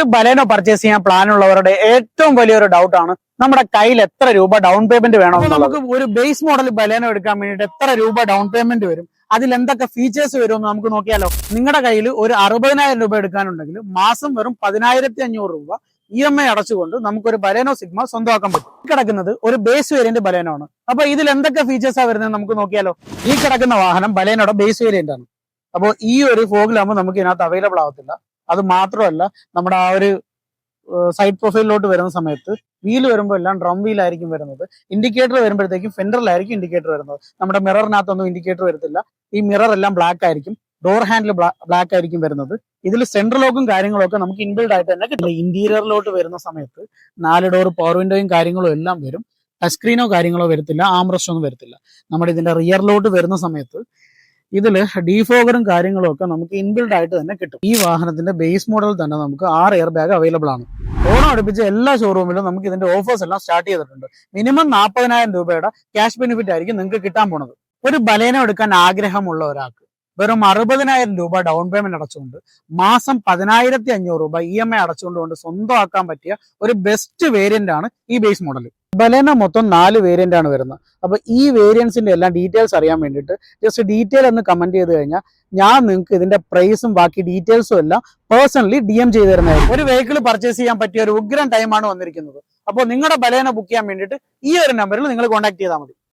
ഒരു Baleno purchase ചെയ്യാൻ plan ഉള്ളവരുടെ ഏറ്റവും വലിയൊരു ഡൗട്ട് ആണ് നമ്മുടെ കയ്യിൽ എത്ര രൂപ ഡൗൺ പേയ്മെന്റ് വേണം. നമുക്ക് ഒരു ബേസ് മോഡൽ ബലേനോ എടുക്കാൻ വേണ്ടിയിട്ട് എത്ര രൂപ ഡൗൺ പേയ്മെന്റ് വരും, അതിൽ എന്തൊക്കെ ഫീച്ചേഴ്സ് വരും എന്ന് നമുക്ക് നോക്കിയാലോ. നിങ്ങളുടെ കയ്യിൽ ഒരു 60,000 രൂപ എടുക്കാനുണ്ടെങ്കിൽ മാസം വെറും 10,500 രൂപ EMI അടച്ചുകൊണ്ട് നമുക്കൊരു ബലേനോ സിഗ്മ സ്വന്തമാക്കാൻ പറ്റും. ഈ കിടക്കുന്നത് ഒരു ബേസ് വേരിയന്റ് ബലേനോ ആണ്. അപ്പൊ ഇതിൽ എന്തൊക്കെ ഫീച്ചേഴ്സാണ് വരുന്നത് നമുക്ക് നോക്കിയാലോ. ഈ കിടക്കുന്ന വാഹനം ബലേനോയുടെ ബേസ് വേരിയന്റ് ആണ്. അപ്പോൾ ഈ ഒരു ഫോഗിലാകുമ്പോൾ നമുക്ക് ഇതിനകത്ത് അവൈലബിൾ ആവത്തില്ല. അത് മാത്രമല്ല, നമ്മുടെ ആ ഒരു സൈഡ് പ്രൊഫൈലിലോട്ട് വരുന്ന സമയത്ത് വീല് വരുമ്പോൾ എല്ലാം ഡ്രം വീലായിരിക്കും വരുന്നത്. ഇൻഡിക്കേറ്റർ വരുമ്പോഴത്തേക്കും ഫെൻഡറിലായിരിക്കും ഇൻഡിക്കേറ്റർ വരുന്നത്. നമ്മുടെ മിററിനകത്തൊന്നും ഇൻഡിക്കേറ്റർ വരത്തില്ല. ഈ മിറർ എല്ലാം ബ്ലാക്ക് ആയിരിക്കും. ഡോർ ഹാൻഡിൽ ബ്ലാക്ക് ആയിരിക്കും വരുന്നത്. ഇതിൽ സെൻട്രൽ ലോക്കും കാര്യങ്ങളൊക്കെ നമുക്ക് ഇൻബിൽഡ് ആയിട്ട് തന്നെ കിട്ടില്ല. ഇന്റീരിയറിലോട്ട് വരുന്ന സമയത്ത് 4 ഡോർ പവർ വിൻഡോയും കാര്യങ്ങളും എല്ലാം വരും. ടച്ച് സ്ക്രീനോ കാര്യങ്ങളോ വരത്തില്ല, ആംറസ്റ്റ് ഒന്നും വരത്തില്ല. നമ്മുടെ ഇതിന്റെ റിയറിലോട്ട് വരുന്ന സമയത്ത് ഇതില് ഡീഫോഗറും കാര്യങ്ങളും ഒക്കെ നമുക്ക് ഇൻബിൽഡ് ആയിട്ട് തന്നെ കിട്ടും. ഈ വാഹനത്തിന്റെ ബേസ് മോഡൽ തന്നെ നമുക്ക് 6 എയർ ബാഗ് അവൈലബിൾ ആണ്. ഓണം അടുപ്പിച്ച് എല്ലാ ഷോറൂമിലും നമുക്ക് ഇതിന്റെ ഓഫേഴ്സ് എല്ലാം സ്റ്റാർട്ട് ചെയ്തിട്ടുണ്ട്. മിനിമം 40,000 രൂപയുടെ ക്യാഷ് ബെനിഫിറ്റ് ആയിരിക്കും നിങ്ങൾക്ക് കിട്ടാൻ പോണത്. ഒരു ബലേനോ എടുക്കാൻ ആഗ്രഹമുള്ള ഒരാൾക്ക് വെറും 60,000 രൂപ ഡൗൺ പേയ്മെന്റ് അടച്ചുകൊണ്ട് മാസം 10,500 രൂപ EMI അടച്ചുകൊണ്ട് സ്വന്തമാക്കാൻ പറ്റിയ ഒരു ബെസ്റ്റ് വേരിയന്റ് ആണ് ഈ ബേസ് മോഡൽ. ബലേനോ മൊത്തം 4 വേരിയന്റ് ആണ് വരുന്നത്. അപ്പൊ ഈ വേരിയൻസിന്റെ എല്ലാം ഡീറ്റെയിൽസ് അറിയാൻ വേണ്ടിയിട്ട് ജസ്റ്റ് ഡീറ്റെയിൽ എന്ന് കമന്റ് ചെയ്ത് കഴിഞ്ഞാൽ ഞാൻ നിങ്ങൾക്ക് ഇതിന്റെ പ്രൈസും ബാക്കി ഡീറ്റെയിൽസും എല്ലാം പേഴ്സണലി DM ചെയ്ത് തരുന്നതായിരിക്കും. ഒരു വെഹിക്കിൾ പർച്ചേസ് ചെയ്യാൻ പറ്റിയ ഒരു ഉഗ്രൻ ടൈമാണ് വന്നിരിക്കുന്നത്. അപ്പോൾ നിങ്ങളുടെ ബലേനോ ബുക്ക് ചെയ്യാൻ വേണ്ടിയിട്ട് ഈ ഒരു നമ്പറിൽ നിങ്ങൾ കോൺടാക്ട് ചെയ്താൽ മതി.